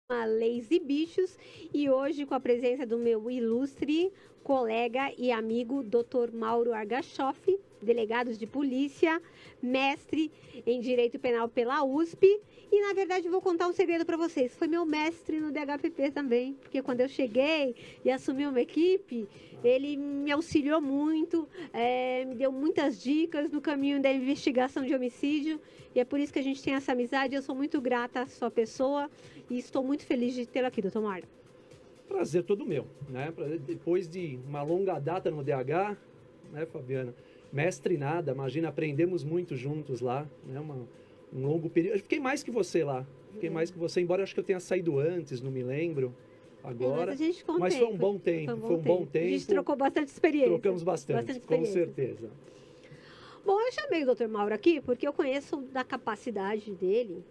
Leis e Bichos, e hoje com a presença do meu ilustre colega e amigo Dr. Mauro Argachoff, delegado de polícia, mestre em Direito Penal pela USP. E na verdade vou contar um segredo para vocês, foi meu mestre no DHPP também, porque quando eu cheguei e assumi uma equipe, ele me auxiliou muito, me deu muitas dicas no caminho da investigação de homicídio, e é por isso que a gente tem essa amizade. Eu sou muito grata à sua pessoa e estou muito feliz de tê-lo aqui, doutor Mário. Prazer todo meu, né? Depois de uma longa data no DH, né, Fabiana? Mestre nada, imagina, aprendemos muito juntos lá, né? Um longo período. Eu fiquei mais que você lá, mais que você, embora eu acho que eu tenha saído antes, não me lembro agora. Mas a gente ficou mas tempo, foi um bom tempo, foi um bom tempo. A gente trocou bastante experiência. Trocamos bastante com certeza. Bom, eu chamei o Dr. Mauro aqui porque eu conheço da capacidade dele.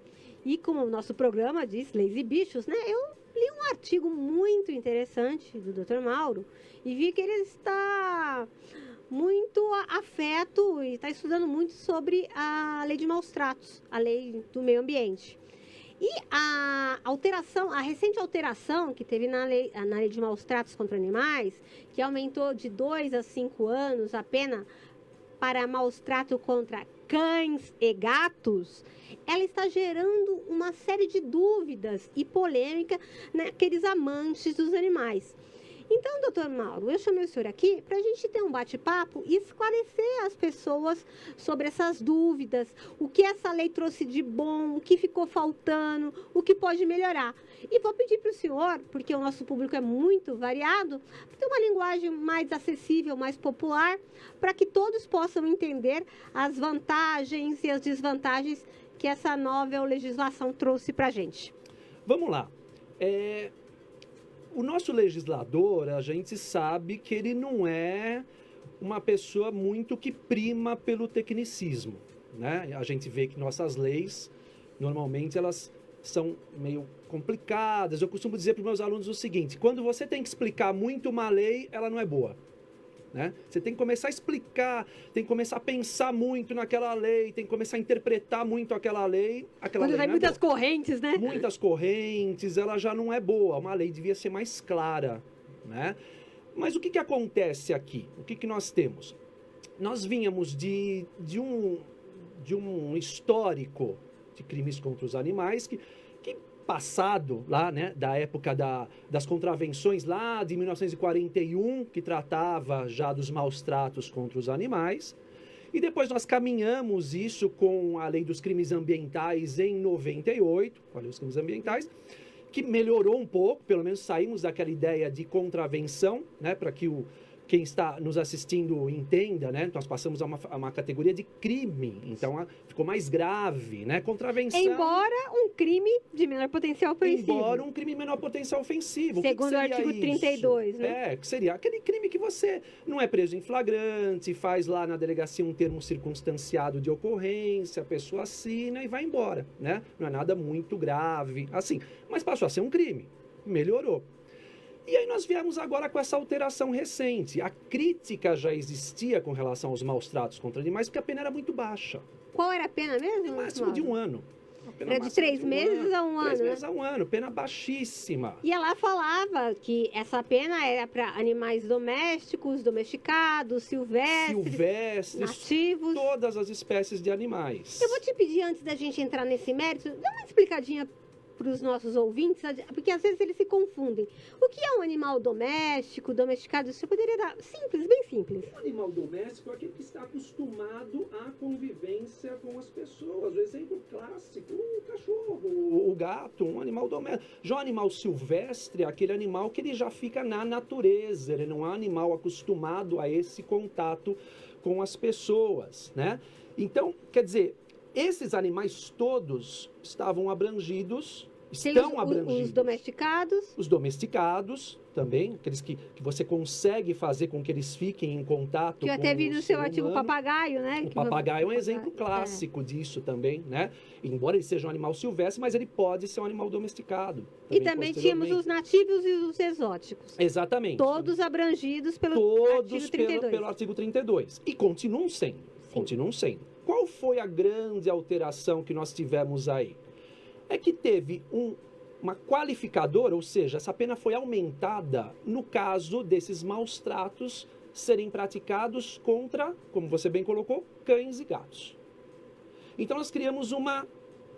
E como o nosso programa diz, Leis e Bichos, né? Eu li um artigo muito interessante do Dr. Mauro e vi que ele está muito afeto e está estudando muito sobre a lei de maus tratos, a lei do meio ambiente. E a recente alteração que teve na lei de maus tratos contra animais, que aumentou de 2 a 5 anos a pena para maus tratos contra cães e gatos, ela está gerando uma série de dúvidas e polêmica naqueles amantes dos animais. Então, doutor Mauro, eu chamei o senhor aqui para a gente ter um bate-papo e esclarecer as pessoas sobre essas dúvidas, o que essa lei trouxe de bom, o que ficou faltando, o que pode melhorar. E vou pedir para o senhor, porque o nosso público é muito variado, ter uma linguagem mais acessível, mais popular, para que todos possam entender as vantagens e as desvantagens que essa nova legislação trouxe para a gente. Vamos lá. O nosso legislador, a gente sabe que ele não é uma pessoa muito que prima pelo tecnicismo, né? A gente vê que nossas leis, normalmente, elas são meio complicadas. Eu costumo dizer para os meus alunos o seguinte: quando você tem que explicar muito uma lei, ela não é boa. Né? Você tem que começar a explicar, tem que começar a pensar muito naquela lei, tem que começar a interpretar muito aquela lei. Quando vai muitas correntes, né? Muitas correntes, ela já não é boa. Uma lei devia ser mais clara, né? Mas o que acontece aqui? O que nós temos? Nós vínhamos de um histórico de crimes contra os animais que passado lá, né, da época das contravenções lá de 1941, que tratava já dos maus tratos contra os animais. E depois nós caminhamos isso com a lei dos crimes ambientais em 98, com a lei dos crimes ambientais, que melhorou um pouco, pelo menos saímos daquela ideia de contravenção, né, para que quem está nos assistindo entenda, né? Nós passamos a uma categoria de crime, então ficou mais grave, né? Contravenção. Embora um crime de menor potencial ofensivo. Embora um crime de menor potencial ofensivo. Segundo o artigo 32, né? Que seria aquele crime que você não é preso em flagrante, faz lá na delegacia um termo circunstanciado de ocorrência, a pessoa assina e vai embora, né? Não é nada muito grave, assim. Mas passou a ser um crime, melhorou. E aí nós viemos agora com essa alteração recente. A crítica já existia com relação aos maus tratos contra animais, porque a pena era muito baixa. Qual era a pena mesmo? No máximo de 1 ano. Era de 3 meses a 1 ano. 3 meses a 1 ano, pena baixíssima. E ela falava que essa pena era para animais domésticos, domesticados, silvestres, nativos. Todas as espécies de animais. Eu vou te pedir, antes da gente entrar nesse mérito, dá uma explicadinha para os nossos ouvintes, porque às vezes eles se confundem. O que é um animal doméstico, domesticado? Você poderia dar simples, bem simples. Um animal doméstico é aquele que está acostumado à convivência com as pessoas. O exemplo clássico, o cachorro, o gato, um animal doméstico. Já o animal silvestre é aquele animal que ele já fica na natureza, ele não é um animal acostumado a esse contato com as pessoas, né? Então, quer dizer, esses animais todos estavam abrangidos, estão abrangidos. Os domesticados? Os domesticados também, aqueles que você consegue fazer com que eles fiquem em contato com o ser humano. Que eu até vi no seu artigo o papagaio, né? O papagaio é um exemplo clássico disso também, né? Embora ele seja um animal silvestre, mas ele pode ser um animal domesticado. E também tínhamos os nativos e os exóticos. Exatamente. Todos abrangidos pelo artigo 32. Pelo artigo 32. E continuam sendo. Sim. Continuam sendo. Qual foi a grande alteração que nós tivemos aí? É que teve uma qualificadora, ou seja, essa pena foi aumentada no caso desses maus tratos serem praticados contra, como você bem colocou, cães e gatos. Então nós criamos uma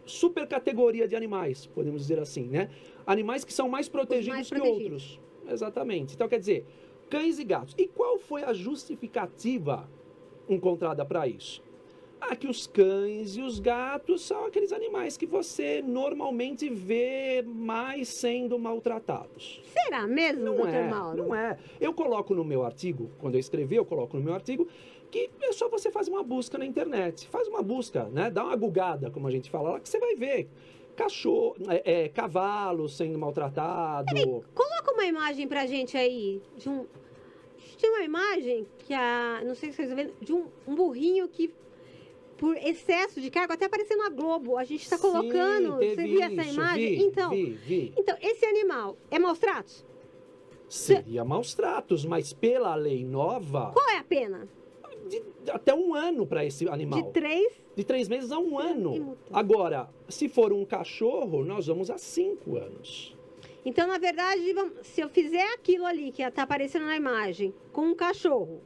super categoria de animais, podemos dizer assim, né? Animais que são mais protegidos que outros. Exatamente. Então quer dizer, cães e gatos. E qual foi a justificativa encontrada para isso? Que os cães e os gatos são aqueles animais que você normalmente vê mais sendo maltratados. Será mesmo, doutor Mauro? Não é. Eu coloco no meu artigo, quando eu escrevi, eu coloco no meu artigo, que é só você fazer uma busca na internet. Faz uma busca, né? Dá uma gugada, como a gente fala lá, que você vai ver. Cachorro, cavalo sendo maltratado. Peraí, coloca uma imagem pra gente aí Tinha uma imagem que não sei se vocês estão vendo, de um burrinho que, por excesso de carga, até apareceu na Globo, a gente está colocando. Você viu essa imagem? Vi. Então, esse animal é maus tratos? Seria maus tratos, mas pela lei nova... Qual é a pena? Até 1 ano para esse animal. De 3 meses a 1 ano. Agora, se for um cachorro, nós vamos a 5 anos. Então, na verdade, se eu fizer aquilo ali que está aparecendo na imagem com um cachorro,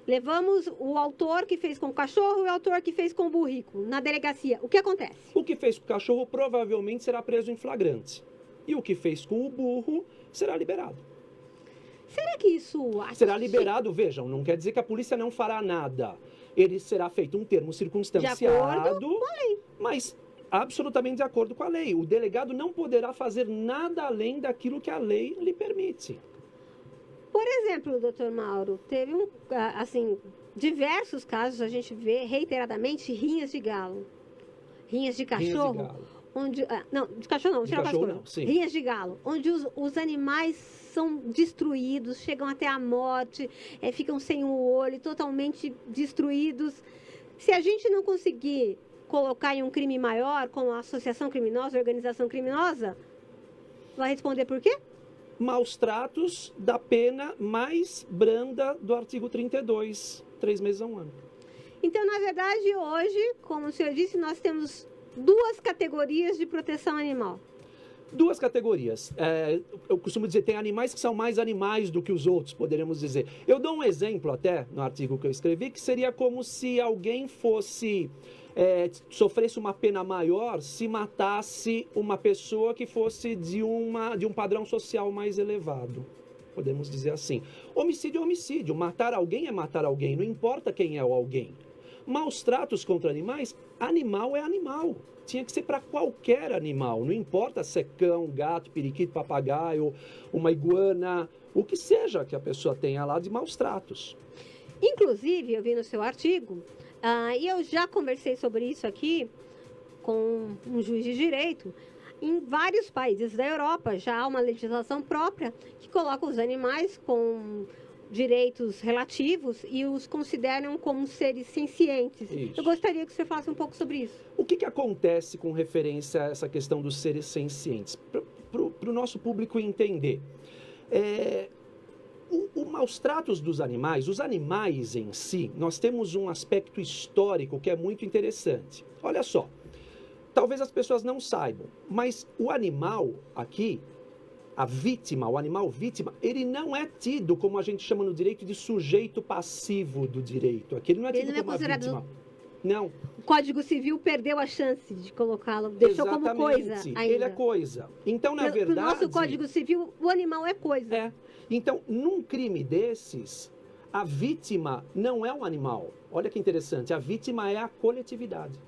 levamos o autor que fez com o cachorro e o autor que fez com o burrico na delegacia. O que acontece? O que fez com o cachorro provavelmente será preso em flagrante. E o que fez com o burro será liberado. Será que isso... Será liberado, vejam, não quer dizer que a polícia não fará nada. Ele será feito um termo circunstanciado, de acordo com a lei. Mas absolutamente de acordo com a lei. O delegado não poderá fazer nada além daquilo que a lei lhe permite. Por exemplo, doutor Mauro, teve diversos casos, a gente vê reiteradamente rinhas de galo. Rinhas de cachorro. Rinhas de galo. De cachorro não, de cachorro não, sim. Rinhas de galo, onde os animais são destruídos, chegam até a morte, ficam sem o olho, totalmente destruídos. Se a gente não conseguir colocar em um crime maior, como a associação criminosa, organização criminosa, vai responder por quê? Maus tratos da pena mais branda do artigo 32, 3 meses a 1 ano. Então, na verdade, hoje, como o senhor disse, nós temos 2 categorias de proteção animal. 2 categorias. Eu costumo dizer, tem animais que são mais animais do que os outros, poderíamos dizer. Eu dou um exemplo até, no artigo que eu escrevi, que seria como se alguém sofresse uma pena maior se matasse uma pessoa que fosse de um padrão social mais elevado. Podemos dizer assim. Homicídio é homicídio. Matar alguém é matar alguém. Não importa quem é o alguém. Maus tratos contra animais, animal é animal. Tinha que ser para qualquer animal. Não importa se é cão, gato, periquito, papagaio, uma iguana, o que seja que a pessoa tenha lá de maus tratos. Inclusive, eu vi no seu artigo, e eu já conversei sobre isso aqui com um juiz de direito. Em vários países da Europa já há uma legislação própria que coloca os animais com direitos relativos e os consideram como seres sencientes. Isso. Eu gostaria que você falasse um pouco sobre isso. O que acontece com referência a essa questão dos seres sencientes? Para o nosso público entender. Os maus tratos dos animais, os animais em si, nós temos um aspecto histórico que é muito interessante. Olha só, talvez as pessoas não saibam, mas o animal aqui, a vítima, o animal vítima, ele não é tido, como a gente chama no direito, de sujeito passivo do direito. Aqui ele não é tido como uma vítima. Não. O Código Civil perdeu a chance de colocá-lo, deixou como coisa ainda. Ele é coisa. Então, na verdade... No nosso Código Civil, o animal é coisa. Então, num crime desses, a vítima não é um animal. Olha que interessante, a vítima é a coletividade.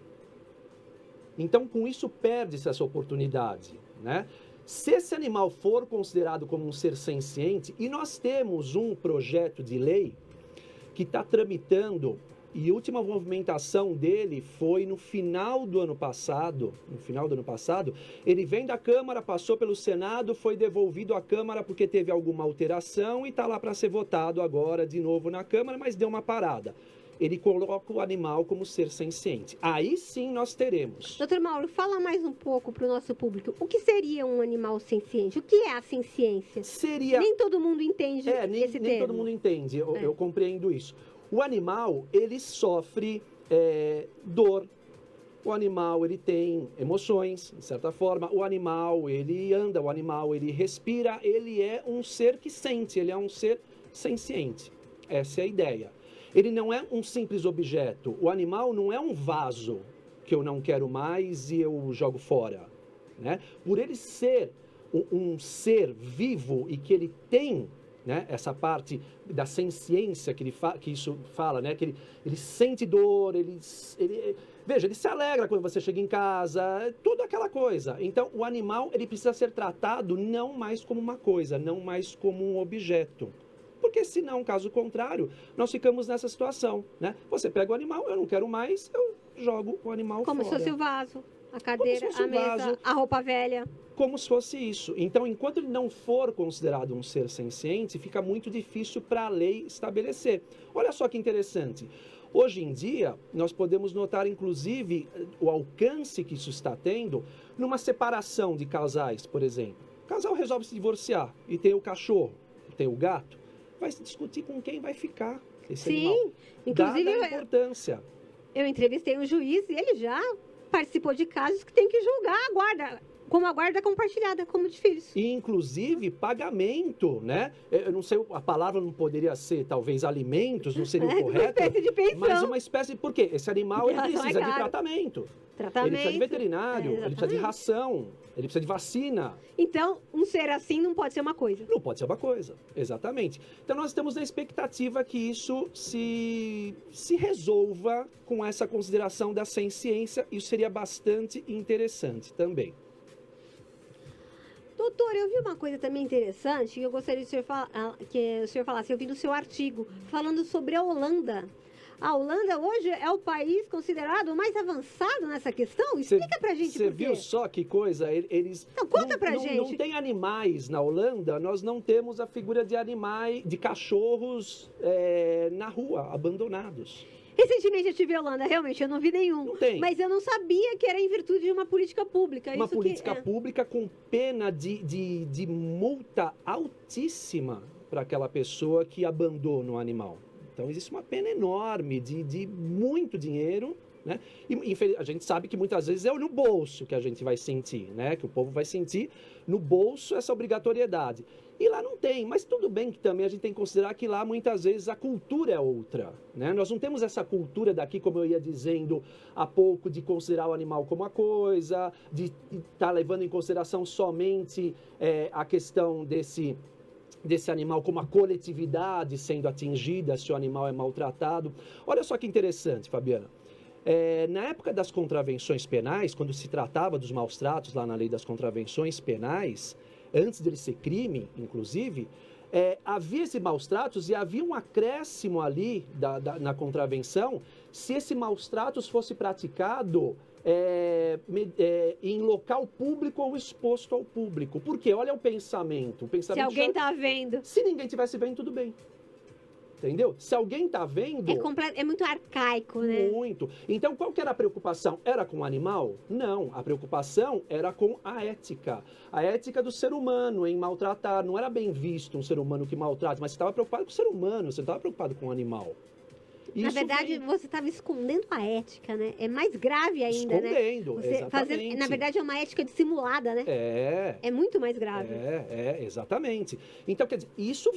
Então, com isso, perde-se essa oportunidade, né? Se esse animal for considerado como um ser senciente, e nós temos um projeto de lei que está tramitando, e a última movimentação dele foi no final do ano passado, ele vem da Câmara, passou pelo Senado, foi devolvido à Câmara porque teve alguma alteração e está lá para ser votado agora de novo na Câmara, mas deu uma parada. Ele coloca o animal como ser senciente. Aí sim nós teremos. Doutor Mauro, fala mais um pouco para o nosso público. O que seria um animal senciente? O que é a senciência? Nem todo mundo entende esse termo. Nem todo mundo entende, eu compreendo isso. O animal, ele sofre dor, O animal, ele tem emoções, de certa forma. O animal, ele anda, o animal, ele respira. Ele é um ser que sente, ele é um ser senciente. Essa é a ideia. Ele não é um simples objeto. O animal não é um vaso que eu não quero mais e eu jogo fora, né? Por ele ser um ser vivo e que ele tem, né, essa parte da senciência que isso fala, né, que ele sente dor, veja, ele se alegra quando você chega em casa, tudo aquela coisa. Então, o animal, ele precisa ser tratado não mais como uma coisa, não mais como um objeto. Porque senão, caso contrário, nós ficamos nessa situação, né? Você pega o animal, eu não quero mais, eu jogo o animal Como fora. se fosse o vaso, a cadeira, a mesa, a roupa velha. Como se fosse isso. Então, enquanto ele não for considerado um ser senciente, fica muito difícil para a lei estabelecer. Olha só que interessante. Hoje em dia, nós podemos notar, inclusive, o alcance que isso está tendo numa separação de casais, por exemplo. O casal resolve se divorciar e tem o cachorro, tem o gato, vai se discutir com quem vai ficar esse animal. Sim, inclusive dada a importância. eu entrevistei um juiz e ele já participou de casos que tem que julgar a guarda, como a guarda compartilhada, como de filhos. E, inclusive, pagamento, né? Eu não sei, a palavra não poderia ser, talvez, alimentos, não seria o correto. Uma espécie de pensão. Mas uma espécie, por quê? Esse animal, ele precisa de tratamento. Ele precisa de veterinário, ele precisa de ração, ele precisa de vacina. Então, um ser assim não pode ser uma coisa. Não pode ser uma coisa, exatamente. Então, nós estamos na expectativa que isso se resolva com essa consideração da senciência. Isso seria bastante interessante também. Doutor, eu vi uma coisa também interessante que eu gostaria que o senhor falasse. Eu vi no seu artigo falando sobre a Holanda. A Holanda hoje é o país considerado mais avançado nessa questão? Explica pra gente por quê. Você viu só que coisa? Eles Então, conta pra gente. Não tem animais na Holanda, nós não temos a figura de animais, de cachorros na rua, abandonados. Recentemente eu estive em Holanda, realmente, eu não vi nenhum. Não tem. Mas eu não sabia que era em virtude de uma política pública. Uma política pública com pena de multa altíssima para aquela pessoa que abandona o animal. Então, existe uma pena enorme de muito dinheiro, né? E a gente sabe que muitas vezes é no bolso que a gente vai sentir, né? Que o povo vai sentir no bolso essa obrigatoriedade. E lá não tem, mas tudo bem que também a gente tem que considerar que lá muitas vezes a cultura é outra, né? Nós não temos essa cultura daqui, como eu ia dizendo há pouco, de considerar o animal como uma coisa, de estar levando em consideração somente a questão desse animal como a coletividade sendo atingida se o animal é maltratado. Olha só que interessante, Fabiana. Na época das contravenções penais, quando se tratava dos maus tratos lá na lei das contravenções penais, antes dele ser crime, inclusive, havia esses maus tratos e havia um acréscimo ali na contravenção se esse maus tratos fosse praticado em local público ou exposto ao público. Por quê? Olha o pensamento. Se alguém está vendo. Se ninguém estivesse vendo, tudo bem. Entendeu? Se alguém está vendo... É muito arcaico, né? Muito. Então, qual que era a preocupação? Era com o animal? Não. A preocupação era com a ética. A ética do ser humano em maltratar. Não era bem visto um ser humano que maltrata, mas você estava preocupado com o ser humano, você não estava preocupado com o animal. Na verdade, você estava escondendo a ética, né? É mais grave ainda, escondendo, né? exatamente. Na verdade, é uma ética dissimulada, né? É muito mais grave. Exatamente. Então, quer dizer, isso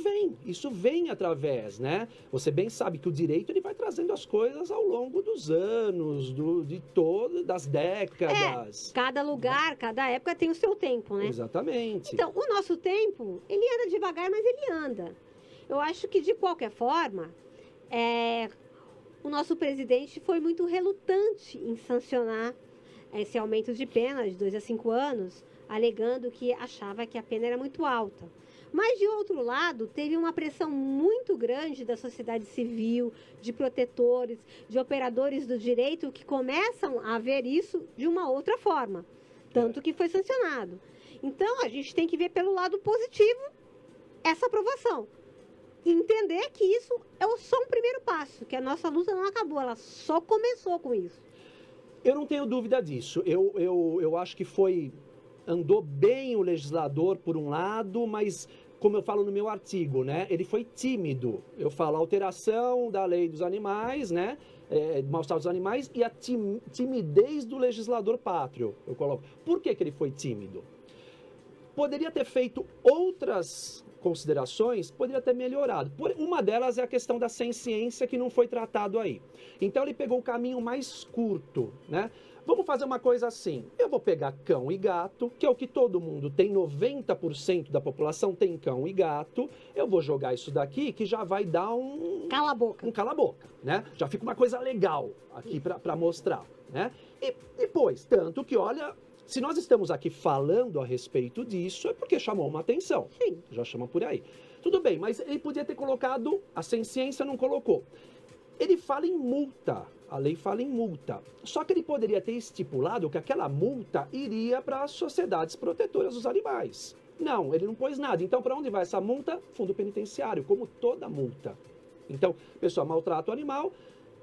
vem através, né? Você bem sabe que o direito, ele vai trazendo as coisas ao longo dos anos, das décadas. Cada lugar, cada época tem o seu tempo, né? Exatamente. Então, o nosso tempo, ele anda devagar, mas ele anda. Eu acho que, de qualquer forma, o nosso presidente foi muito relutante em sancionar esse aumento de pena de 2 a 5 anos, alegando que achava que a pena era muito alta. Mas, de outro lado, teve uma pressão muito grande da sociedade civil, de protetores, de operadores do direito, que começam a ver isso de uma outra forma, tanto que foi sancionado. Então, a gente tem que ver pelo lado positivo essa aprovação. Entender que isso é só um primeiro passo, que a nossa luta não acabou, ela só começou com isso. Eu não tenho dúvida disso. Eu acho que andou bem o legislador por um lado, mas como eu falo no meu artigo, né? Ele foi tímido. Eu falo alteração da lei dos animais, né? Maus-tratos dos animais e a timidez do legislador pátrio, eu coloco. Por que ele foi tímido? Poderia ter feito outras considerações, poderia ter melhorado. Uma delas é a questão da senciência que não foi tratado aí. Então ele pegou o caminho mais curto, né? Vamos fazer uma coisa assim, eu vou pegar cão e gato, que é o que todo mundo tem, 90% da população tem cão e gato, eu vou jogar isso daqui que já vai dar um... Cala a boca. Um cala-boca, né? Já fica uma coisa legal aqui para mostrar, né? E depois, tanto que, olha, se nós estamos aqui falando a respeito disso, é porque chamou uma atenção. Sim. Já chama por aí. Tudo bem, mas ele podia ter colocado, a senciência não colocou. Ele fala em multa, a lei fala em multa. Só que ele poderia ter estipulado que aquela multa iria para as sociedades protetoras dos animais. Não, ele não pôs nada. Então, para onde vai essa multa? Fundo penitenciário, como toda multa. Então, pessoal, maltrata o animal,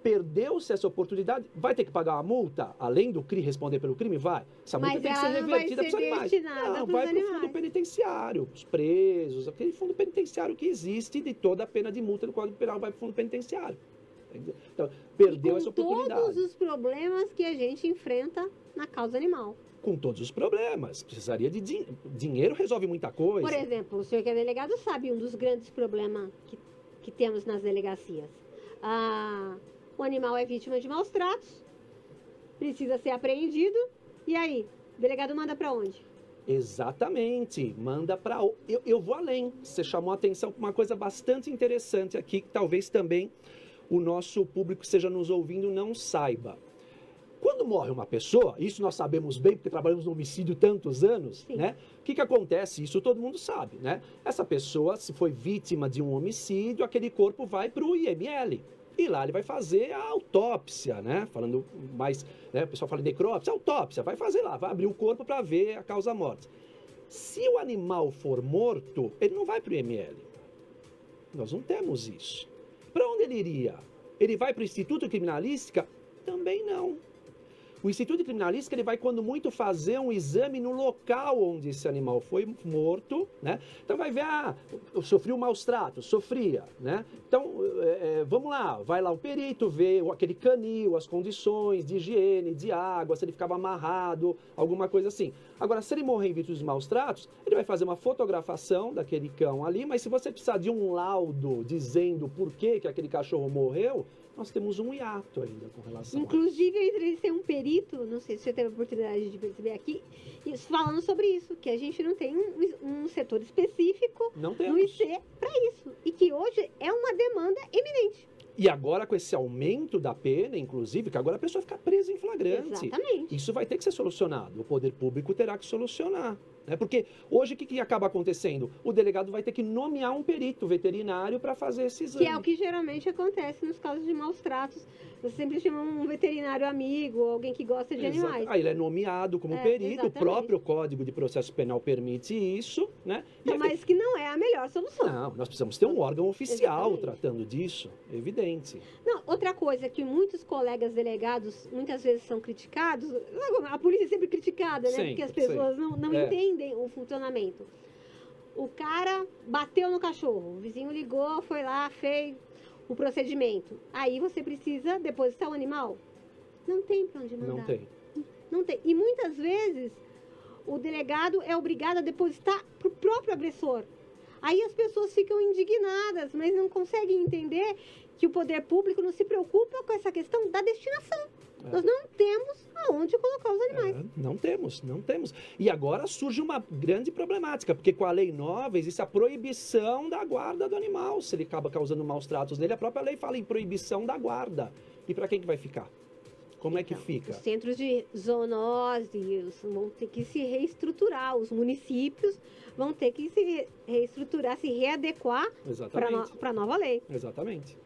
perdeu-se essa oportunidade, vai ter que pagar uma multa, além do crime, responder pelo crime? Vai. Essa multa tem que ser revertida para os animais. Não, vai para o fundo penitenciário, os presos, aquele fundo penitenciário que existe de toda a pena de multa no Código Penal vai para o fundo penitenciário. Então, perdeu essa oportunidade. Com todos os problemas que a gente enfrenta na causa animal. Com todos os problemas. Precisaria de dinheiro, resolve muita coisa. Por exemplo, o senhor que é delegado sabe um dos grandes problemas que temos nas delegacias. O animal é vítima de maus tratos, precisa ser apreendido, e aí? O delegado manda para onde? Exatamente, manda para... Eu vou além. Você chamou a atenção para uma coisa bastante interessante aqui, que talvez também o nosso público que esteja nos ouvindo não saiba. Quando morre uma pessoa, isso nós sabemos bem, porque trabalhamos no homicídio tantos anos, Sim. né? O que acontece? Isso todo mundo sabe, né? Essa pessoa, se foi vítima de um homicídio, aquele corpo vai para o IML. E lá ele vai fazer a autópsia, né? Falando mais, né? O pessoal fala em necrópsia, autópsia, vai fazer lá, vai abrir o corpo para ver a causa-morte. Se o animal for morto, ele não vai para o IML. Nós não temos isso. Para onde ele iria? Ele vai para o Instituto de Criminalística? Também não. O Instituto de Criminalística, ele vai, quando muito, fazer um exame no local onde esse animal foi morto, né? Então vai ver, eu sofri um maus tratos, sofria, né? Então, vamos lá, vai lá o perito, vê aquele canil, as condições de higiene, de água, se ele ficava amarrado, alguma coisa assim. Agora, se ele morrer em virtude dos maus tratos, ele vai fazer uma fotografação daquele cão ali, mas se você precisar de um laudo dizendo por que aquele cachorro morreu, nós temos um hiato ainda com relação a isso. Inclusive, eu entrevistei um perito, não sei se você teve a oportunidade de perceber aqui, falando sobre isso, que a gente não tem um setor específico no IC para isso. E que hoje é uma demanda eminente. E agora, com esse aumento da pena, inclusive, que agora a pessoa fica presa em flagrante. Exatamente. Isso vai ter que ser solucionado. O poder público terá que solucionar. Né? Porque hoje o que acaba acontecendo? O delegado vai ter que nomear um perito veterinário para fazer esse exame. Que é o que geralmente acontece nos casos de maus tratos. Você sempre chama um veterinário amigo, alguém que gosta de animais. Aí ele é nomeado como perito, exatamente. O próprio Código de Processo Penal permite isso, né? Mas que não é a melhor solução. Não, nós precisamos ter um órgão oficial Exatamente. Tratando disso, evidente. Não, outra coisa que muitos colegas delegados muitas vezes são criticados, a polícia é sempre criticada, né? Sim, porque as pessoas não entendem o funcionamento. O cara bateu no cachorro, o vizinho ligou, foi lá, fez o procedimento. Aí você precisa depositar o animal? Não tem para onde mandar. Não tem. Não tem. E muitas vezes o delegado é obrigado a depositar para o próprio agressor. Aí as pessoas ficam indignadas, mas não conseguem entender que o poder público não se preocupa com essa questão da destinação. Nós não temos aonde colocar os animais. Não temos. E agora surge uma grande problemática, porque com a lei nova existe a proibição da guarda do animal. Se ele acaba causando maus tratos nele, a própria lei fala em proibição da guarda. E para quem que vai ficar? Como é que fica? Os centros de zoonose vão ter que se reestruturar, os municípios vão ter que se reestruturar, se readequar para a nova lei. Exatamente.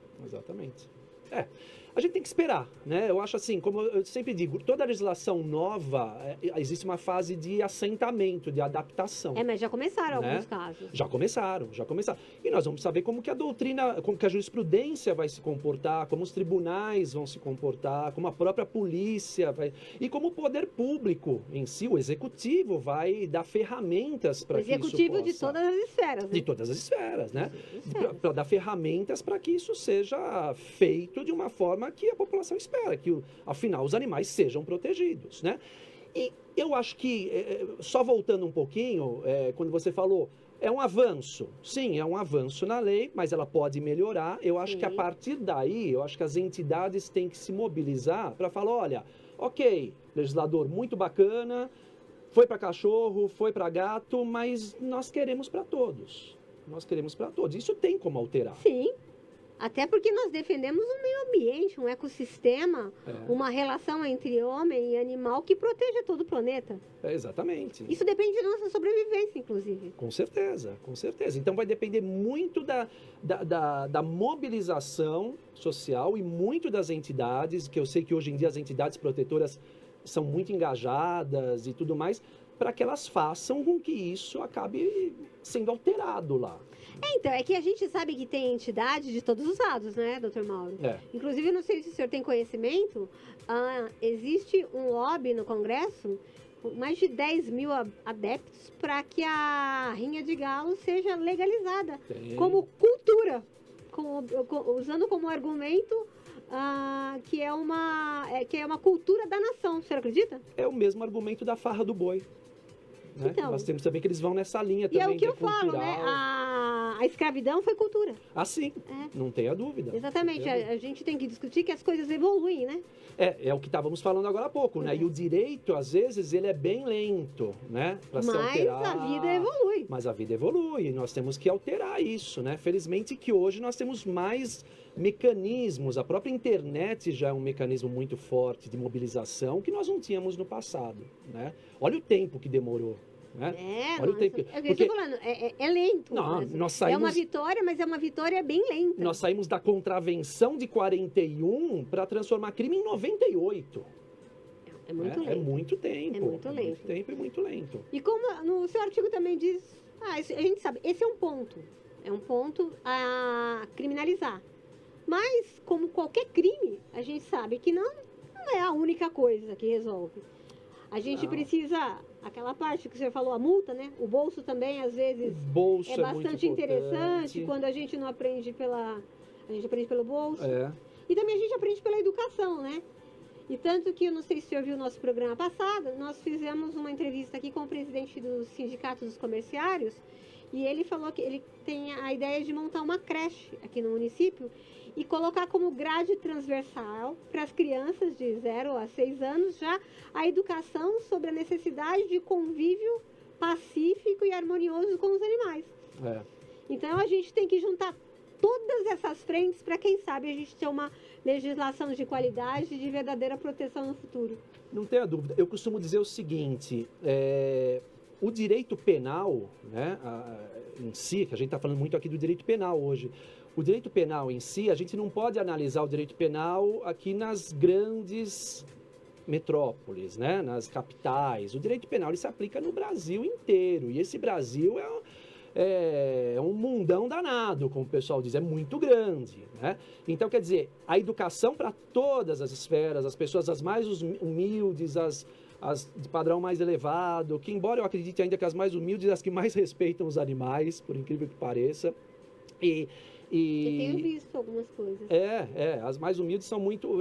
A gente tem que esperar, né? Eu acho assim, como eu sempre digo, toda legislação nova, existe uma fase de assentamento, de adaptação. Mas já começaram né? alguns casos. Já começaram. E nós vamos saber como que a doutrina, como que a jurisprudência vai se comportar, como os tribunais vão se comportar, como a própria polícia vai... E como o poder público em si, o executivo, vai dar ferramentas para que isso possa... Executivo de todas as esferas, né? De todas as esferas, né? Para dar ferramentas para que isso seja feito de uma forma que a população espera, que, afinal, os animais sejam protegidos, né? E eu acho que, só voltando um pouquinho, quando você falou, é um avanço. Sim, é um avanço na lei, mas ela pode melhorar. Eu acho que a partir daí, eu acho que as entidades têm que se mobilizar para falar, olha, ok, legislador, muito bacana, foi para cachorro, foi para gato, mas nós queremos para todos. Nós queremos para todos. Isso tem como alterar. Sim. Até porque nós defendemos um meio ambiente, um ecossistema, uma relação entre homem e animal que proteja todo o planeta. Exatamente. Isso depende da nossa sobrevivência, inclusive. Com certeza, com certeza. Então vai depender muito da mobilização social e muito das entidades, que eu sei que hoje em dia as entidades protetoras são muito engajadas e tudo mais, para que elas façam com que isso acabe sendo alterado lá. Então, é que a gente sabe que tem entidade de todos os lados, né, doutor Mauro? Inclusive, não sei se o senhor tem conhecimento, existe um lobby no Congresso, mais de 10 mil adeptos, para que a rinha de galo seja legalizada como cultura, usando como argumento que é uma cultura da nação. O senhor acredita? É o mesmo argumento da farra do boi. Né? Então, nós temos também que eles vão nessa linha também. E é o que eu cultural. falo, né? A escravidão foi cultura. Sim, não tenha dúvida. Exatamente, a gente tem que discutir que as coisas evoluem, né? É o que estávamos falando agora há pouco, né? E o direito, às vezes, ele é bem lento, né? Mas a vida evolui. Mas a vida evolui, e nós temos que alterar isso, né? Felizmente que hoje nós temos mais mecanismos, a própria internet já é um mecanismo muito forte de mobilização que nós não tínhamos no passado, né? Olha o tempo que demorou. Né? Olha o tempo. É o que eu estou falando, é lento. Não, nós saímos, é uma vitória, mas é uma vitória bem lenta. Nós saímos da contravenção de 41 para transformar crime em 98. É muito lento. É muito tempo. É muito lento. Muito tempo e muito lento. E como no seu artigo também diz, a gente sabe, esse é um ponto. É um ponto a criminalizar. Mas, como qualquer crime, a gente sabe que não é a única coisa que resolve. A gente precisa, aquela parte que o senhor falou, a multa, né? O bolso também, às vezes, é bastante interessante. Quando a gente não aprende a gente aprende pelo bolso. E também a gente aprende pela educação, né? E tanto que, eu não sei se o senhor viu o nosso programa passado, nós fizemos uma entrevista aqui com o presidente do Sindicato dos Comerciários, e ele falou que ele tem a ideia de montar uma creche aqui no município e colocar como grade transversal para as crianças de 0 a 6 anos já a educação sobre a necessidade de convívio pacífico e harmonioso com os animais. Então a gente tem que juntar todas essas frentes para, quem sabe, a gente ter uma legislação de qualidade e de verdadeira proteção no futuro. Não tenha dúvida. Eu costumo dizer o seguinte, o direito penal, né, em si, que a gente está falando muito aqui do direito penal hoje, o direito penal em si, a gente não pode analisar o direito penal aqui nas grandes metrópoles, né, nas capitais. O direito penal ele se aplica no Brasil inteiro, e esse Brasil é um mundão danado, como o pessoal diz, é muito grande, né? Então, quer dizer, a educação para todas as esferas, as pessoas as mais humildes, as de padrão mais elevado, que embora eu acredite ainda que as mais humildes, as que mais respeitam os animais, por incrível que pareça, Eu tenho visto algumas coisas. As mais humildes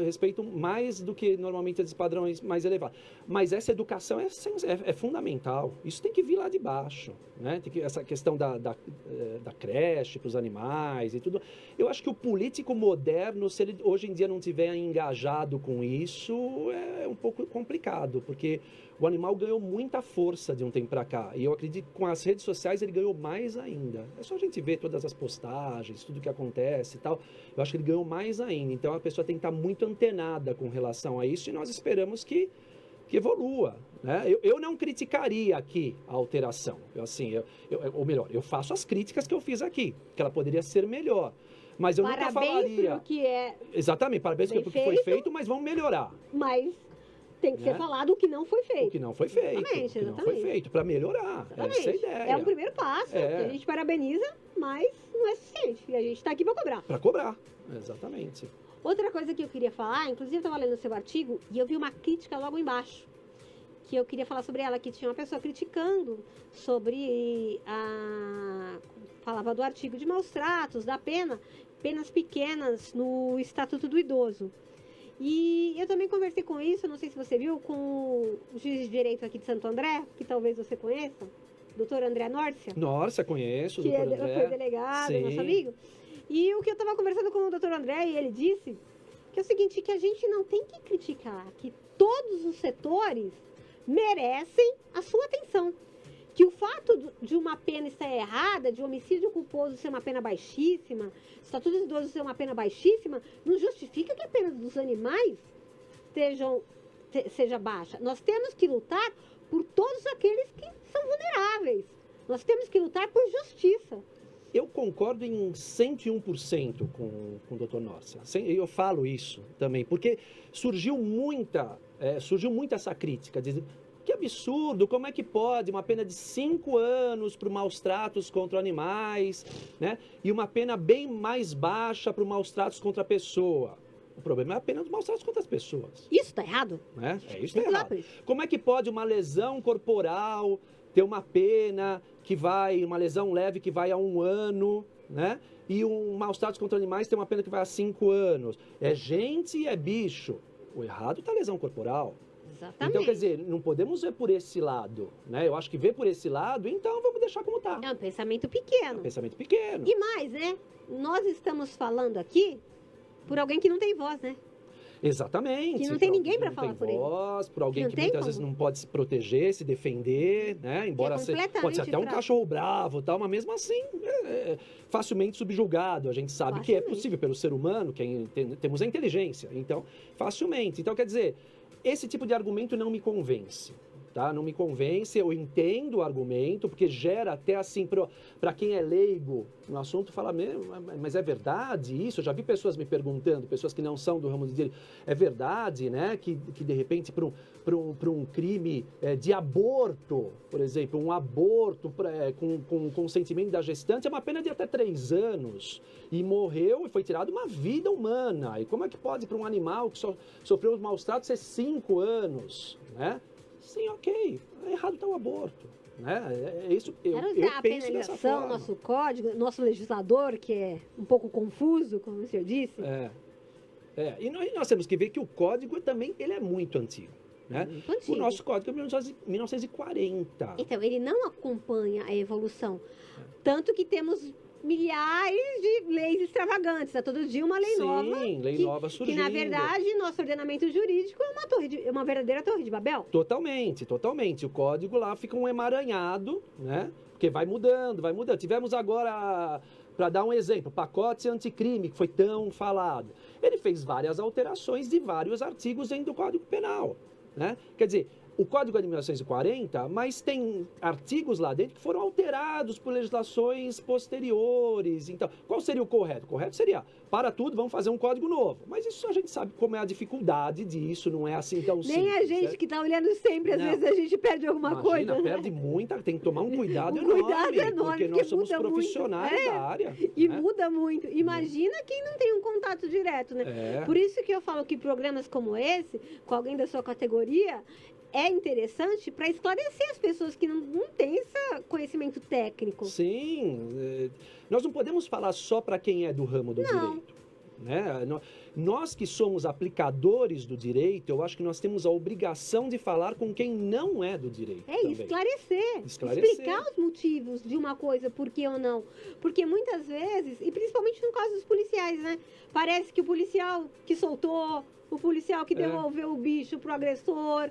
respeitam mais do que normalmente as de padrões mais elevados. Mas essa educação é fundamental. Isso tem que vir lá de baixo, né? Essa questão da creche para os animais e tudo. Eu acho que o político moderno, se ele hoje em dia não tiver engajado com isso, é um pouco complicado, porque o animal ganhou muita força de um tempo para cá. E eu acredito que com as redes sociais ele ganhou mais ainda. É só a gente ver todas as postagens, tudo que acontece e tal. Eu acho que ele ganhou mais ainda. Então a pessoa tem que estar muito antenada com relação a isso, e nós esperamos que evolua, né? Eu não criticaria aqui a alteração. Ou melhor, eu faço as críticas que eu fiz aqui, que ela poderia ser melhor. Mas eu nunca falaria... pelo que é Exatamente, parabéns bem pelo que foi feito, mas vamos melhorar. Mas tem que ser falado o que não foi feito. O que não foi feito. Exatamente, o que não foi feito, para melhorar. Exatamente. Essa é a ideia. É um primeiro passo, que a gente parabeniza, mas não é suficiente. E a gente está aqui para cobrar. Para cobrar, exatamente. Outra coisa que eu queria falar, inclusive eu estava lendo o seu artigo e eu vi uma crítica logo embaixo, que eu queria falar sobre ela, que tinha uma pessoa criticando sobre falava do artigo de maus tratos, da penas pequenas no Estatuto do Idoso. E eu também conversei com isso, não sei se você viu, com o juiz de direito aqui de Santo André, que talvez você conheça, doutor André Nórcia. Nossa, conheço, que doutor André. Foi delegado, nosso amigo. E o que eu estava conversando com o doutor André, e ele disse que é o seguinte, que a gente não tem que criticar, que todos os setores merecem a sua atenção. Que o fato de uma pena estar errada, de homicídio culposo ser uma pena baixíssima, Estatuto dos Idosos ser uma pena baixíssima, não justifica que a pena dos animais seja baixa. Nós temos que lutar por todos aqueles que são vulneráveis. Nós temos que lutar por justiça. Eu concordo em 101% com o Dr. Nórcia. Eu falo isso também, porque surgiu muita essa crítica, dizendo, que absurdo, como é que pode uma pena de 5 anos para maus tratos contra animais, né? E uma pena bem mais baixa para maus tratos contra a pessoa. O problema é a pena dos maus tratos contra as pessoas. Isso está errado? Né? Isso está errado. Como é que pode uma lesão corporal ter uma pena uma lesão leve que vai a 1 ano, né? E maus tratos contra animais tem uma pena que vai a 5 anos. É gente e é bicho. O errado está a lesão corporal. Exatamente. Então, quer dizer, não podemos ver por esse lado, né? Eu acho que ver por esse lado, então vamos deixar como está. É um pensamento pequeno. É um pensamento pequeno. E mais, né? Nós estamos falando aqui por alguém que não tem voz, né? Exatamente. Que não tem ninguém para falar por ele. Por alguém que muitas vezes não pode se proteger, se defender, né? Embora pode ser até um cachorro bravo, tal, mas mesmo assim facilmente subjugado. A gente sabe que é possível pelo ser humano, que temos a inteligência, então facilmente. Então quer dizer, esse tipo de argumento não me convence. Tá? Não me convence, eu entendo o argumento, porque gera até assim, para quem é leigo no assunto, fala, mas é verdade isso? Eu já vi pessoas me perguntando, pessoas que não são do ramo do direito, é verdade, né, que de repente para um crime de aborto, por exemplo, um aborto com consentimento da gestante é uma pena de até 3 anos, e morreu e foi tirada uma vida humana, e como é que pode para um animal que sofreu os maus tratos ser 5 anos, né? Sim, ok. Errado está o aborto. Né? É isso, eu penso dessa forma. Nosso código, nosso legislador, que é um pouco confuso, como o senhor disse. E nós temos que ver que o código também ele é muito antigo. Né? Muito antigo. O nosso código é de 1940. Então, ele não acompanha a evolução. Tanto que temos milhares de leis extravagantes. Todo dia uma lei nova. Sim, lei nova surgindo. Que, na verdade, nosso ordenamento jurídico é uma verdadeira torre de Babel. Totalmente, totalmente. O código lá fica um emaranhado, né? Porque vai mudando, vai mudando. Tivemos agora, para dar um exemplo, pacote anticrime, que foi tão falado. Ele fez várias alterações de vários artigos dentro do Código Penal, né? Quer dizer, o Código é de 1940, mas tem artigos lá dentro que foram alterados por legislações posteriores. Então, qual seria o correto? O correto seria, para tudo, vamos fazer um código novo. Mas isso a gente sabe como é a dificuldade disso, não é assim tão simples. Nem a gente certo? Que está olhando sempre, às vezes a gente perde alguma coisa. Perde muita, tem que tomar um cuidado enorme, porque nós somos profissionais da área. E muda muito. Imagina quem não tem um contato direto, né? Por isso que eu falo que programas como esse, com alguém da sua categoria, é interessante para esclarecer as pessoas que não têm esse conhecimento técnico. Sim, nós não podemos falar só para quem é do ramo do direito. Né? Nós que somos aplicadores do direito, eu acho que nós temos a obrigação de falar com quem não é do direito. Esclarecer. Explicar os motivos de uma coisa, por que ou não. Porque muitas vezes, e principalmente no caso dos policiais, né? Parece que o policial que soltou, o policial que devolveu o bicho pro agressor,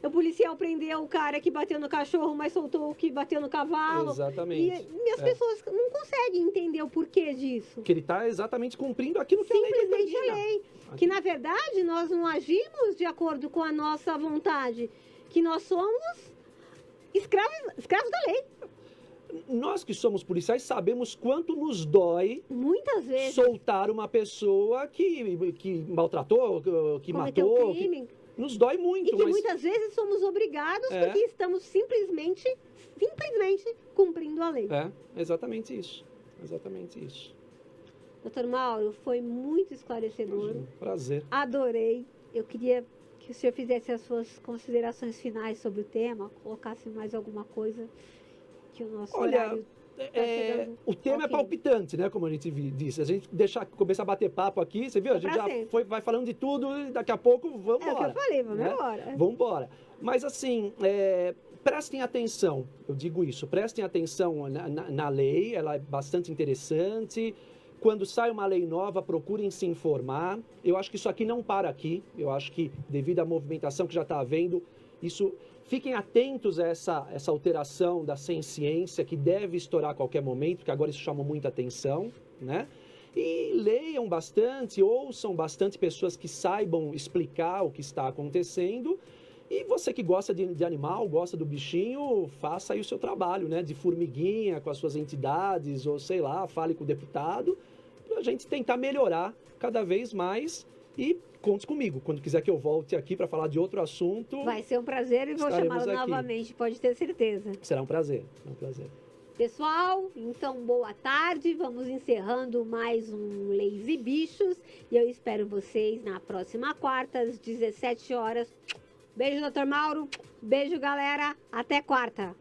o policial prendeu o cara que bateu no cachorro, mas soltou o que bateu no cavalo. Exatamente. E as pessoas não conseguem entender o porquê disso. Que ele está exatamente cumprindo aquilo que a lei determina. Simplesmente a lei. Que, na verdade, nós não agimos de acordo com a nossa vontade. Que nós somos escravos da lei. nós que somos policiais sabemos quanto nos dói Muitas vezes soltar uma pessoa que maltratou, que cometeu matou. crime. Nos dói muito. E que mas... muitas vezes somos obrigados É. porque estamos simplesmente cumprindo a lei. É, exatamente isso. Exatamente isso. Doutor Mauro, foi muito esclarecedor. Prazer. Adorei. Eu queria que o senhor fizesse as suas considerações finais sobre o tema, colocasse mais alguma coisa que o nosso horário tá chegando. O tema é Ok. palpitante, né? Como a gente disse. A gente começar a bater papo aqui, você viu? A gente pra já sempre. vai falando de tudo e daqui a pouco vamos É o que eu embora. falei, vamos né? embora. Vamos embora. Mas assim, prestem atenção, eu digo isso, prestem atenção na lei, ela é bastante interessante. Quando sai uma lei nova, procurem se informar. Eu acho que isso aqui não para aqui. Eu acho que, devido à movimentação que já está havendo, fiquem atentos a essa alteração da ciência, que deve estourar a qualquer momento, porque agora isso chama muita atenção, né? E leiam bastante, ouçam bastante pessoas que saibam explicar o que está acontecendo. E você que gosta de animal, gosta do bichinho, faça aí o seu trabalho, né? De formiguinha com as suas entidades, ou sei lá, fale com o deputado, para a gente tentar melhorar cada vez mais. E conte comigo, quando quiser que eu volte aqui para falar de outro assunto. Vai ser um prazer e vou Estaremos chamá-lo aqui. novamente, pode ter certeza. Será um prazer, será um prazer. Pessoal, então boa tarde. Vamos encerrando mais um Leis e Bichos. E eu espero vocês na próxima quarta, às 17 horas. Beijo, doutor Mauro. Beijo, galera. Até quarta.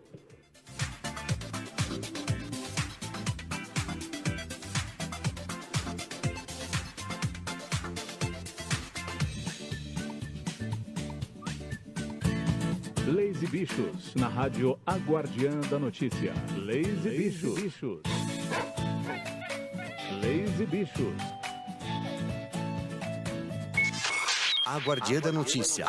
Leis e Bichos, na rádio A Guardiã da Notícia. Leis e Bichos. Leis e Bichos. A Guardiã da Notícia.